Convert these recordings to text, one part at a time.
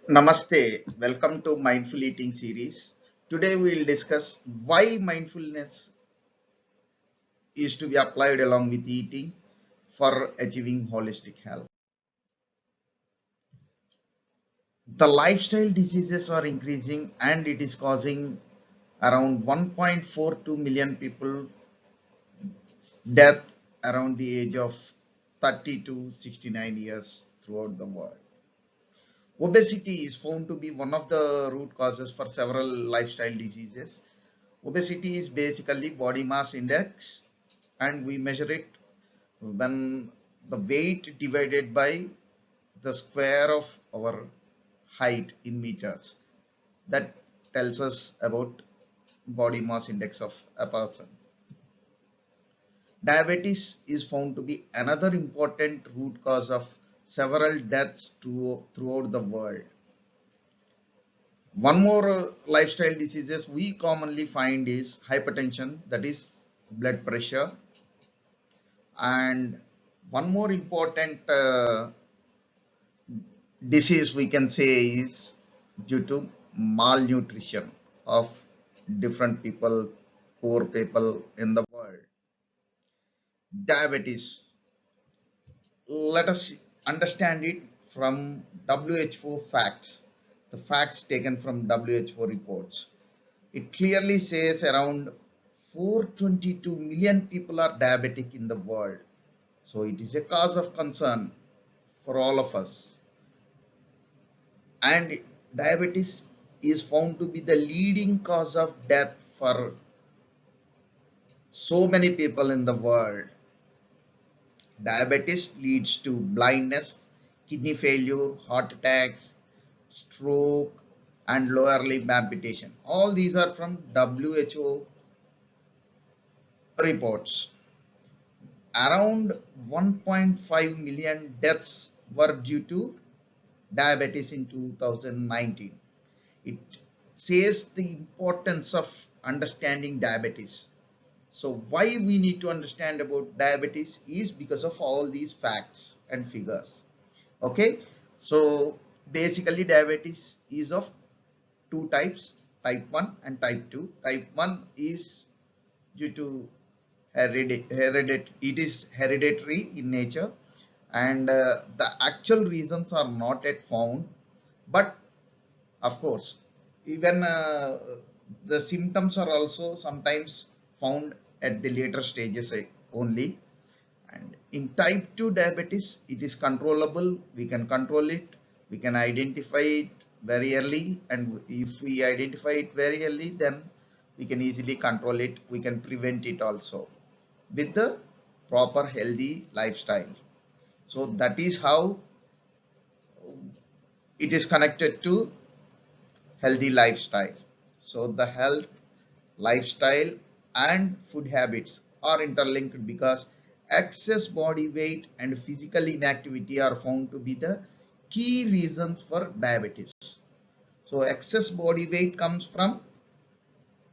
Namaste, welcome to Mindful Eating series. Today we will discuss why mindfulness is to be applied along with eating for achieving holistic health. The lifestyle diseases are increasing and it is causing around 1.42 million people death around the age of 30 to 69 years throughout the world. Obesity is found to be one of the root causes for several lifestyle diseases. Obesity is basically body mass index, and we measure it when the weight divided by the square of our height in meters. That tells us about body mass index of a person. Diabetes is found to be another important root cause of several deaths throughout the world. One more lifestyle diseases we commonly find is hypertension, that is blood pressure, and one more important disease we can say is due to malnutrition of different people, poor people in the world. Diabetes, let us understand it from WHO facts, the facts taken from WHO reports. It clearly says around 422 million people are diabetic in the world. So it is a cause of concern for all of us. And diabetes is found to be the leading cause of death for so many people in the world. Diabetes leads to blindness, kidney failure, heart attacks, stroke, and lower limb amputation. All these are from WHO reports. Around 1.5 million deaths were due to diabetes in 2019. It says the importance of understanding diabetes. So why we need to understand about diabetes is because of all these facts and figures. Okay, so basically diabetes is of two types, type 1 and type 2. Type 1 is due to it is hereditary in nature, and the actual reasons are not yet found, but of course even the symptoms are also sometimes found at the later stages only. And in type 2 diabetes, it is controllable, we can control it, we can identify it very early, and if we identify it very early, then we can easily control it, we can prevent it also with the proper healthy lifestyle. So that is how it is connected to healthy lifestyle. So the health, lifestyle and food habits are interlinked because excess body weight and physical inactivity are found to be the key reasons for diabetes. So excess body weight comes from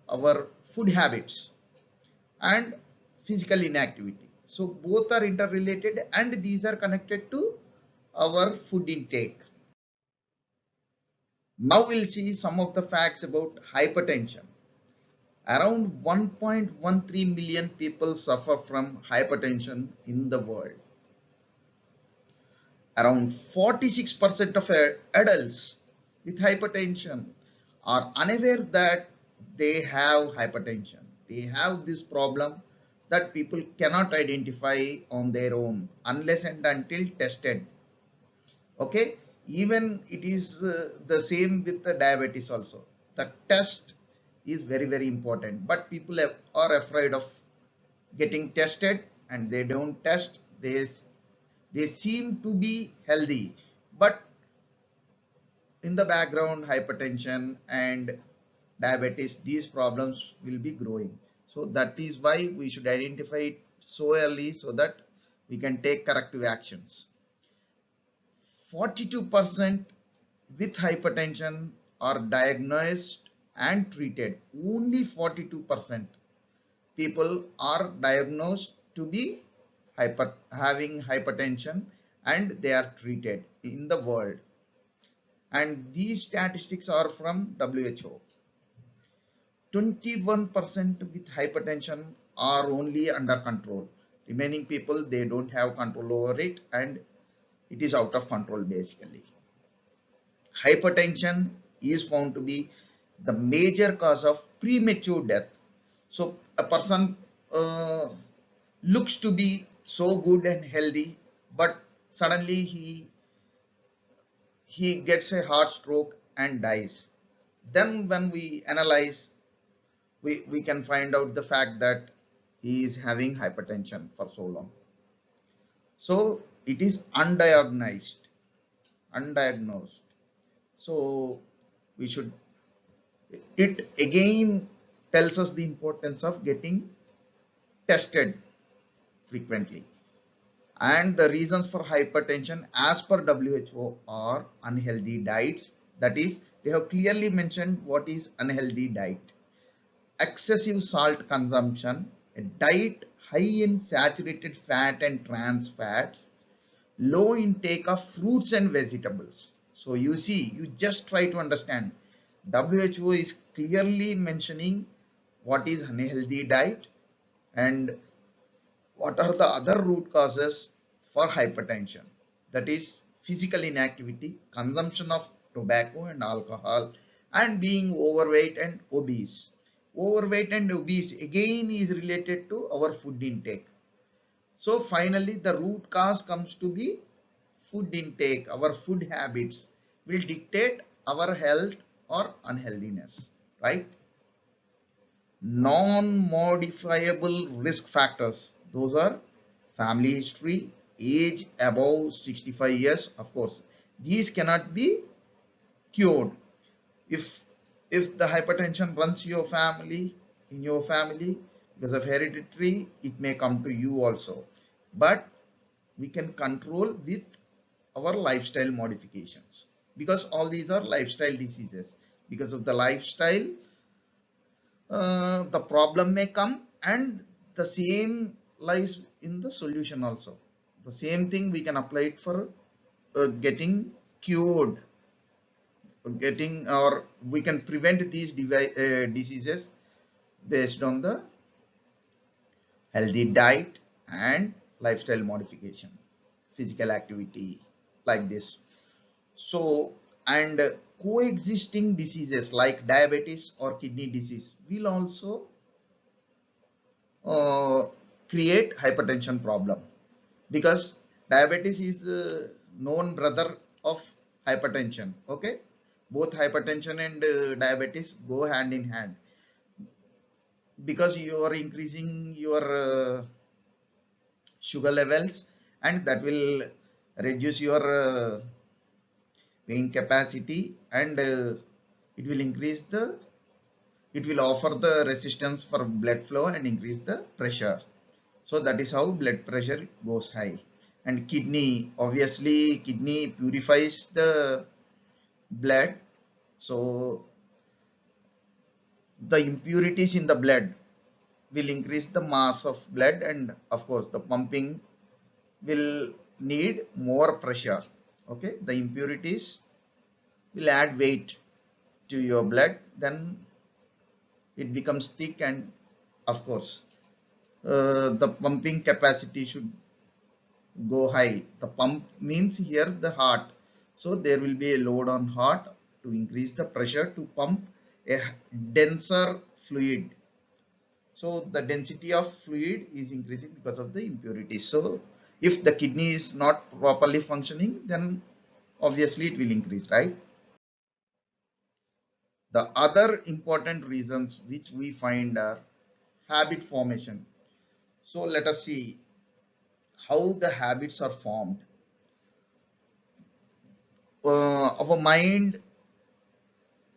our food habits and physical inactivity. So both are interrelated and these are connected to our food intake. Now we'll see some of the facts about hypertension. Around 1.13 million people suffer from hypertension in the world. Around 46% of adults with hypertension are unaware that they have hypertension. They have this problem that people cannot identify on their own unless and until tested. Okay, even it is the same with the diabetes also. The test is very important, but people are afraid of getting tested and they don't test. They seem to be healthy, but in the background hypertension and diabetes, these problems will be growing. So that is why we should identify it so early so that we can take corrective actions. 42% with hypertension are diagnosed and treated. Only 42% people are diagnosed to be having hypertension and they are treated in the world. and these statistics are from WHO. 21% with hypertension are only under control. Remaining people, they don't have control over it, and it is out of control basically. Hypertension is found to be the major cause of premature death. So a person looks to be so good and healthy, but suddenly he gets a heart stroke and dies. Then when we analyze, we can find out the fact that he is having hypertension for so long. So it is undiagnosed. So we should, it again tells us the importance of getting tested frequently. And the reasons for hypertension as per WHO are unhealthy diets. That is, they have clearly mentioned what is unhealthy diet. Excessive salt consumption, a diet high in saturated fat and trans fats, low intake of fruits and vegetables. So you see, you just try to understand. WHO is clearly mentioning what is unhealthy diet and what are the other root causes for hypertension. That is physical inactivity, consumption of tobacco and alcohol, and being overweight and obese. Overweight and obese again is related to our food intake. So finally the root cause comes to be food intake. Our food habits will dictate our health or unhealthiness, right? Non-modifiable risk factors, those are family history, age above 65 years. Of course, these cannot be cured. If the hypertension runs your family, in your family, because of hereditary, it may come to you also, but we can control with our lifestyle modifications, because all these are lifestyle diseases. Because of the lifestyle, the problem may come, and the same lies in the solution also. The same thing we can apply it for getting cured, getting, or we can prevent these diseases based on the healthy diet and lifestyle modification, physical activity, like this. So, and coexisting diseases like diabetes or kidney disease will also uh, create hypertension problem, because diabetes is known brother of hypertension. Okay, both hypertension and diabetes go hand in hand, because you are increasing your sugar levels, and that will reduce your weighing capacity, and it will increase the, it will offer the resistance for blood flow and increase the pressure. So that is how blood pressure goes high. And kidney, obviously kidney purifies the blood, so the impurities in the blood will increase the mass of blood, and of course the pumping will need more pressure. Okay, the impurities will add weight to your blood, then it becomes thick, and of course the pumping capacity should go high. The pump means here the heart, so there will be a load on heart to increase the pressure to pump a denser fluid. So the density of fluid is increasing because of the impurities. So if the kidney is not properly functioning, then obviously it will increase, right? The other important reasons which we find are habit formation. So let us see how the habits are formed. Our mind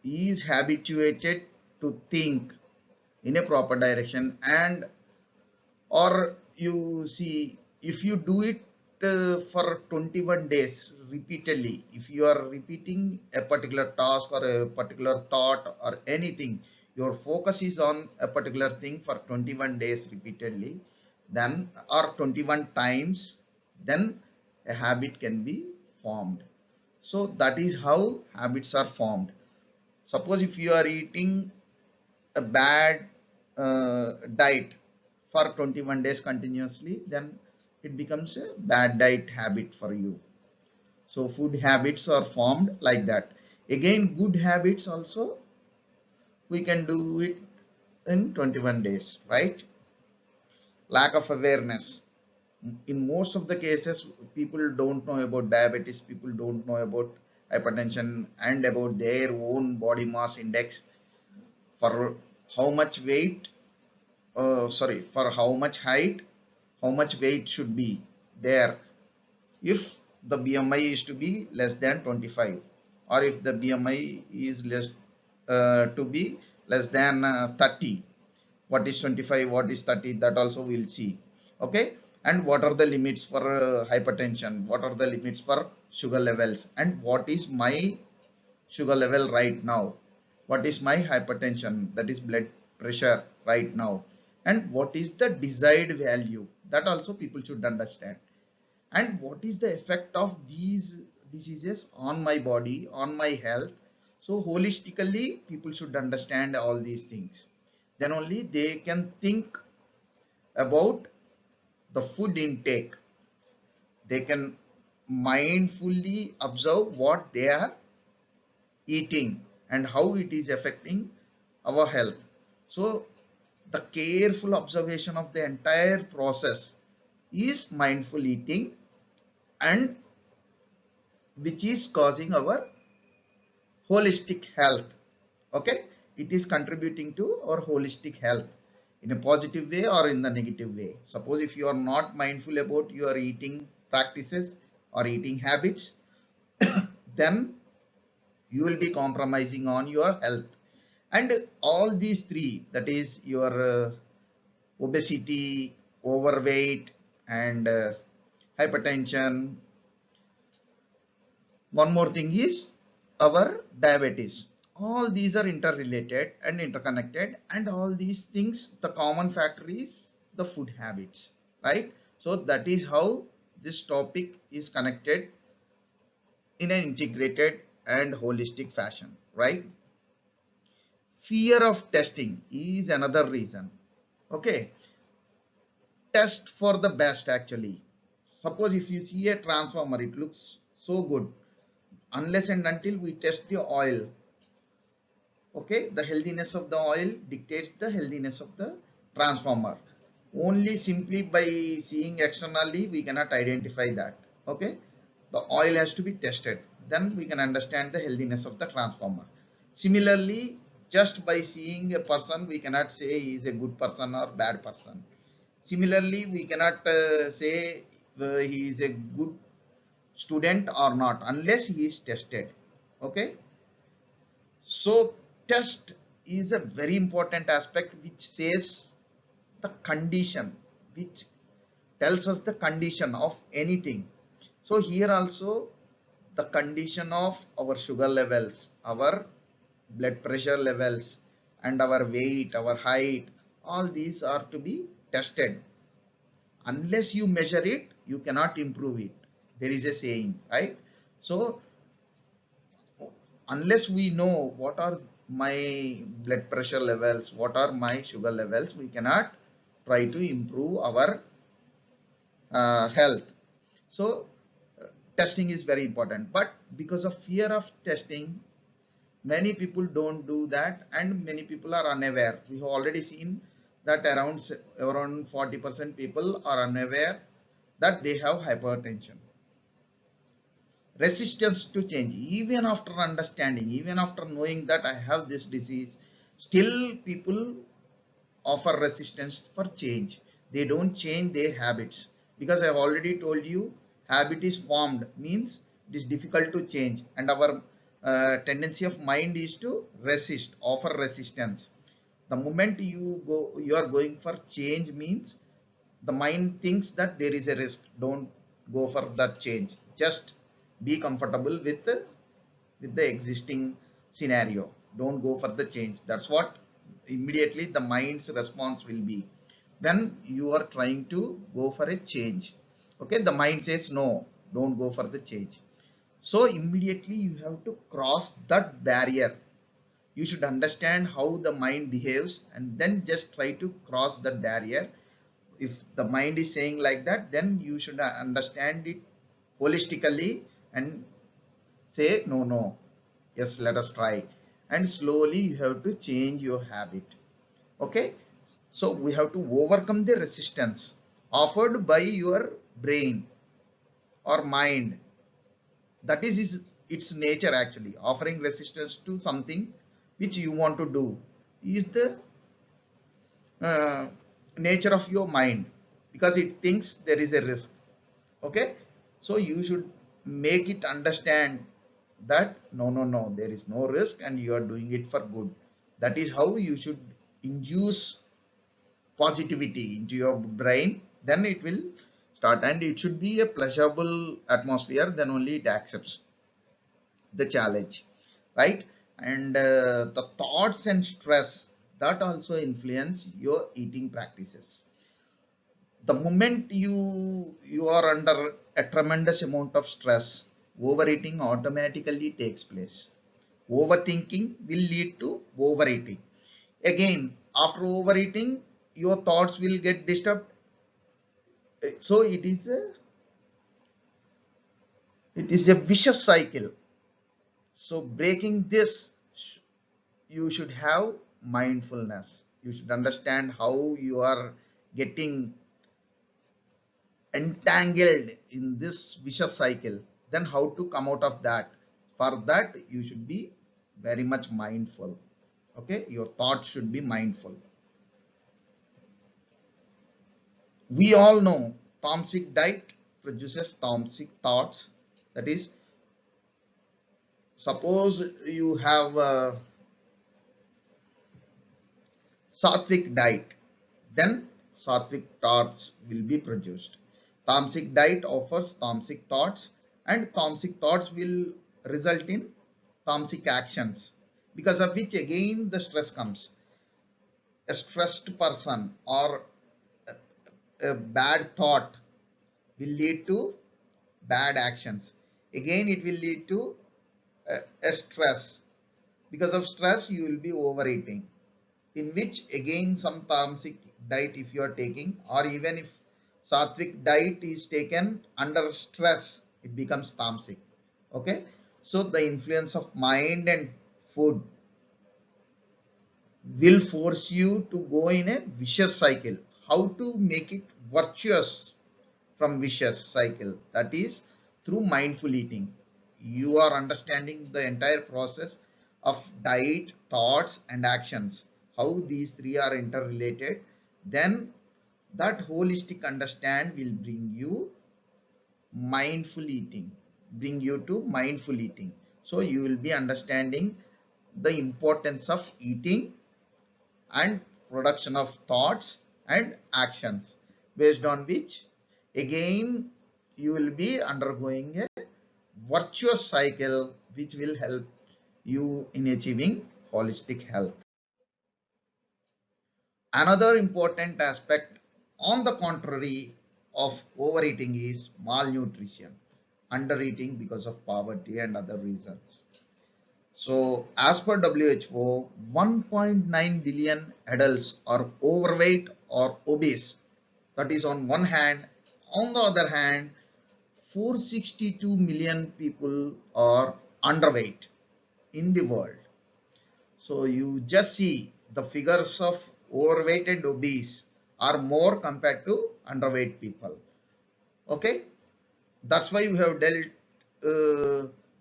is habituated to think in a proper direction, and or you see, if you do it for 21 days repeatedly, if you are repeating a particular task or a particular thought or anything, your focus is on a particular thing for 21 days repeatedly, then, or 21 times, then a habit can be formed. So that is how habits are formed. Suppose if you are eating a bad diet for 21 days continuously, then it becomes a bad diet habit for you. So food habits are formed like that. Again, good habits also we can do it in 21 days, right? Lack of awareness. In most of the cases, people don't know about diabetes, people don't know about hypertension and about their own body mass index, for how much weight, for how much height, how much weight should be there if the BMI is to be less than 25, or if the BMI is less to be less than 30. What is 25, what is 30, that also we'll see. Okay, and what are the limits for hypertension, what are the limits for sugar levels, and what is my sugar level right now, what is my hypertension, that is blood pressure right now, and what is the desired value, that also people should understand, and what is the effect of these diseases on my body, on my health. So holistically people should understand all these things, then only they can think about the food intake. They can mindfully observe what they are eating and how it is affecting our health. So the careful observation of the entire process is mindful eating, and which is causing our holistic health. Okay, it is contributing to our holistic health in a positive way or in the negative way. Suppose if you are not mindful about your eating practices or eating habits, then you will be compromising on your health. And all these three, that is your obesity, overweight, and hypertension. One more thing is our diabetes. All these are interrelated and interconnected, and all these things, the common factor is the food habits, right? So that is how this topic is connected in an integrated and holistic fashion, right? Fear of testing is another reason. Okay, test for the best actually. Suppose if you see a transformer, it looks so good. Unless and until we test the oil, okay, the healthiness of the oil dictates the healthiness of the transformer. Only simply by seeing externally we cannot identify that. Okay, the oil has to be tested, then we can understand the healthiness of the transformer. Similarly, just by seeing a person we cannot say he is a good person or bad person. Similarly, we cannot say he is a good student or not unless he is tested. Okay, so test is a very important aspect which says the condition, which tells us the condition of anything. So here also the condition of our sugar levels, our blood pressure levels, and our weight, our height, all these are to be tested. Unless you measure it, you cannot improve it. There is a saying, right? So unless we know what are my blood pressure levels, what are my sugar levels, we cannot try to improve our health. So testing is very important, but because of fear of testing, many people don't do that, and many people are unaware. We have already seen that around 40% people are unaware that they have hypertension. Resistance to change, even after understanding, even after knowing that I have this disease, still people offer resistance for change. They don't change their habits, because I have already told you, habit is formed means it is difficult to change, and our tendency of mind is to resist, offer resistance. The moment you are going for change means the mind thinks that there is a risk. Don't go for that change, just be comfortable with the existing scenario. Don't go for the change. That's what immediately the mind's response will be when you are trying to go for a change. Okay, the mind says no, don't go for the change. So immediately you have to cross that barrier. You should understand how the mind behaves and then just try to cross that barrier. If the mind is saying like that, then you should understand it holistically and say no, no, yes, let us try. And slowly you have to change your habit. Okay, so we have to overcome the resistance offered by your brain or mind. That is its nature. Actually offering resistance to something which you want to do is the uh, nature of your mind, because it thinks there is a risk. Okay, so you should make it understand that no, no, no, there is no risk and you are doing it for good. That is how you should induce positivity into your brain. Then it will start, and it should be a pleasurable atmosphere, then only it accepts the challenge, right? And the thoughts and stress that also influence your eating practices. The moment you are under a tremendous amount of stress, overeating automatically takes place. Overthinking will lead to overeating. Again, after overeating, your thoughts will get disturbed. So it is a vicious cycle. So breaking this, you should have mindfulness. You should understand how you are getting entangled in this vicious cycle, then how to come out of that. For that you should be very much mindful. Okay, your thoughts should be mindful. We all know tamasic diet produces tamasic thoughts. That is, suppose you have a sattvic diet, then sattvic thoughts will be produced. Tamasic diet offers tamasic thoughts, and tamasic thoughts will result in tamasic actions, because of which again the stress comes. A stressed person or a bad thought will lead to bad actions. Again, it will lead to a stress. Because of stress, you will be overeating, in which again some tamasic diet if you are taking, or even if sattvic diet is taken under stress, it becomes tamasic. Okay, so the influence of mind and food will force you to go in a vicious cycle. How to make it virtuous from vicious cycle? That is through mindful eating. You are understanding the entire process of diet, thoughts and actions, how these three are interrelated. Then that holistic understand will mindful eating bring you to mindful eating. So you will be understanding the importance of eating and production of thoughts and actions, based on which again you will be undergoing a virtuous cycle which will help you in achieving holistic health. Another important aspect, on the contrary, of overeating is malnutrition, undereating because of poverty and other reasons. So, as per WHO, 1.9 billion adults are overweight or obese. That is on one hand. On the other hand, 462 million people are underweight in the world. So, you just see the figures of overweight and obese are more compared to underweight people. Okay, that's why we have dealt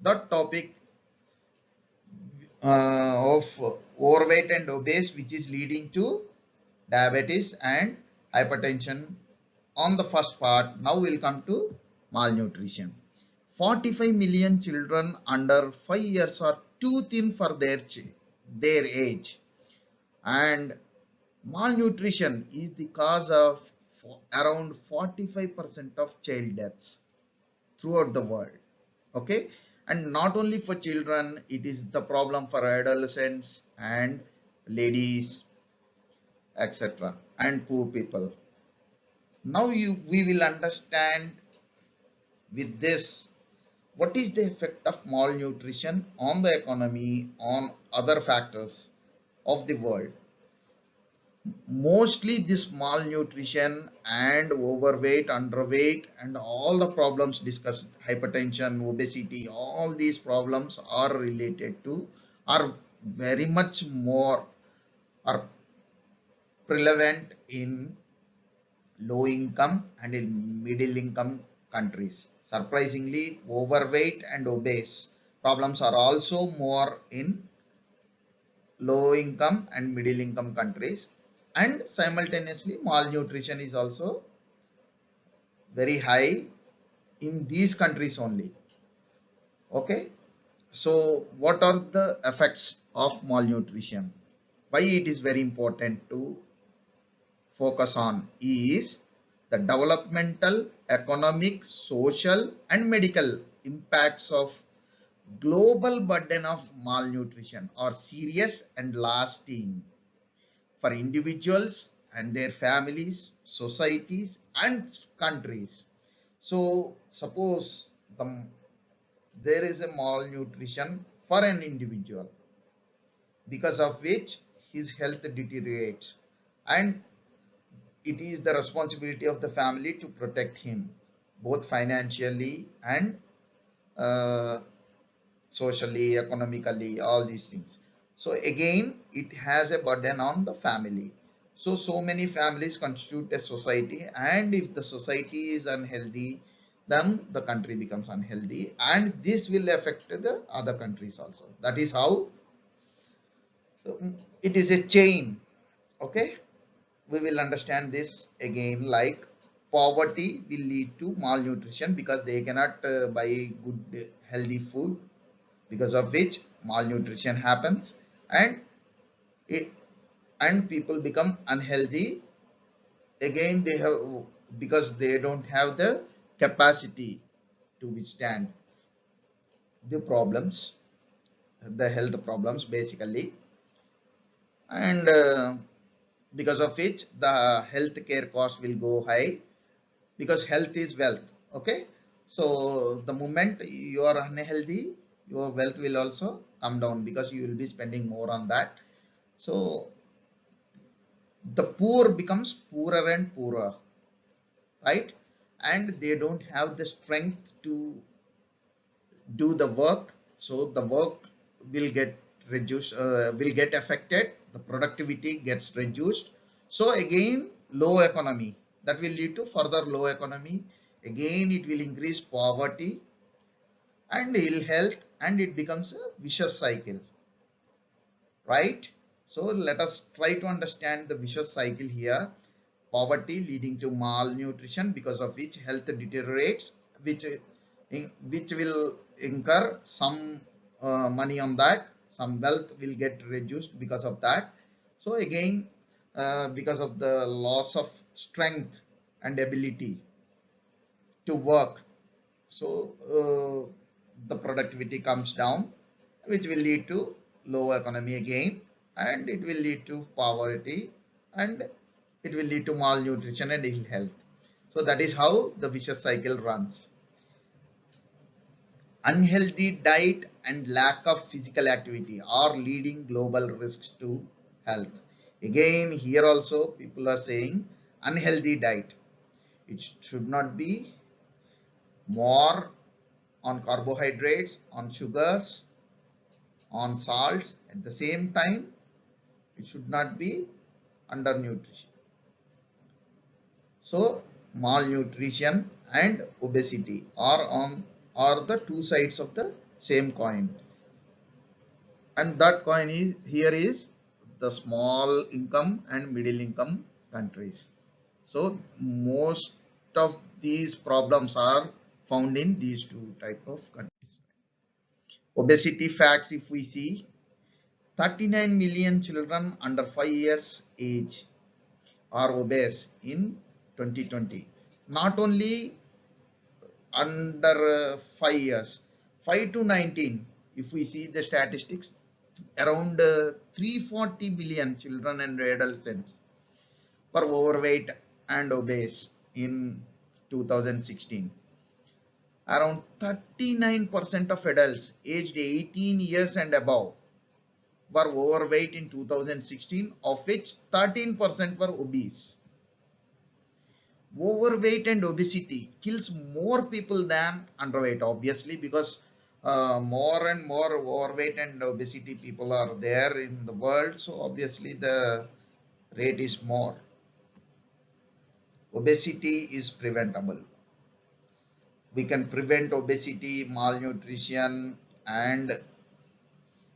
that topic of overweight and obese, which is leading to diabetes and hypertension on the first part. Now we'll come to malnutrition. 45 million children under 5 years are too thin for their age, and malnutrition is the cause of around 45% of child deaths throughout the world. Okay, and not only for children, it is the problem for adolescents and ladies, etc., and poor people. Now we will understand with this What is the effect of malnutrition on the economy, on other factors of the world? Mostly this malnutrition and overweight, underweight, and all the problems discussed, hypertension, obesity, all these problems are related to, are very much more, are prevalent in low income and in middle income countries. Surprisingly, overweight and obese problems are also more in low income and middle income countries, and simultaneously malnutrition is also very high in these countries only. Okay, so what are the effects of malnutrition? Why it is very important to focus on is the developmental, economic, social, and medical impacts of global burden of malnutrition are serious and lasting for individuals and their families, societies, and countries. So, suppose there is a malnutrition for an individual, because of which his health deteriorates, and it is the responsibility of the family to protect him, both financially and uh, socially, economically, all these things. So again, it has a burden on the family. So many families constitute a society, and if the society is unhealthy, then the country becomes unhealthy, and this will affect the other countries also. That is how it is a chain. Okay, we will understand this again, like poverty will lead to malnutrition because they cannot buy good healthy food, because of which malnutrition happens, and it, and people become unhealthy. Again, they have, because they don't have the capacity to withstand the problems, the health problems basically, and because of which the healthcare cost will go high, because health is wealth. Okay, so the moment you are unhealthy, your wealth will also come down because you will be spending more on that. So the poor becomes poorer and poorer, right? And they don't have the strength to do the work, so the work will get reduced, will get affected, the productivity gets reduced. So again, low economy, that will lead to further low economy. Again, it will increase poverty and ill health, and it becomes a vicious cycle, right? So let us try to understand the vicious cycle here. Poverty leading to malnutrition, because of which health deteriorates, which which will incur some money on that, some wealth will get reduced because of that. So again, because of the loss of strength and ability to work, so the productivity comes down, which will lead to low economy again, and it will lead to poverty, and it will lead to malnutrition and ill health. So that is how the vicious cycle runs. Unhealthy diet and lack of physical activity are leading global risks to health. Again, here also people are saying unhealthy diet. It should not be more on carbohydrates, on sugars, on salts. At the same time, it should not be undernutrition. So malnutrition and obesity are the two sides of the same coin, and that coin is here is the small income and middle income countries. So most of these problems are found in these two type of countries. Obesity facts, if we see, 39 million children under 5 years age are obese in 2020. Not only under 5 years, 5 to 19, if we see the statistics, around 340 million children and adolescents were overweight and obese in 2016. Around 39% of adults aged 18 years and above were overweight in 2016, of which 13% were obese. Overweight and obesity kills more people than underweight, obviously, because more and more overweight and obesity people are there in the world, so obviously the rate is more. Obesity is preventable. We can prevent obesity, malnutrition, and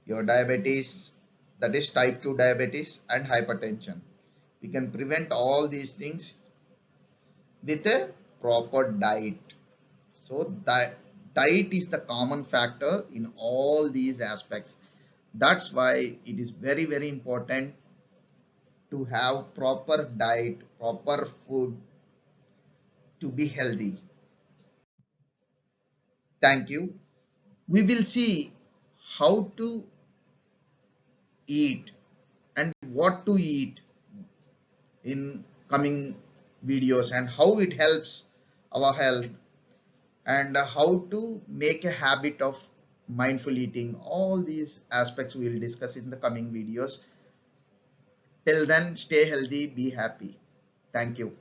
your diabetes, that is type 2 diabetes and hypertension. We can prevent all these things with a proper diet. So that diet is the common factor in all these aspects. That's why it is very, very important to have proper diet, proper food to be healthy. Thank you. We will see how to eat and what to eat in coming videos, and how it helps our health, and how to make a habit of mindful eating. All these aspects we will discuss in the coming videos. Till then, stay healthy, be happy. Thank you.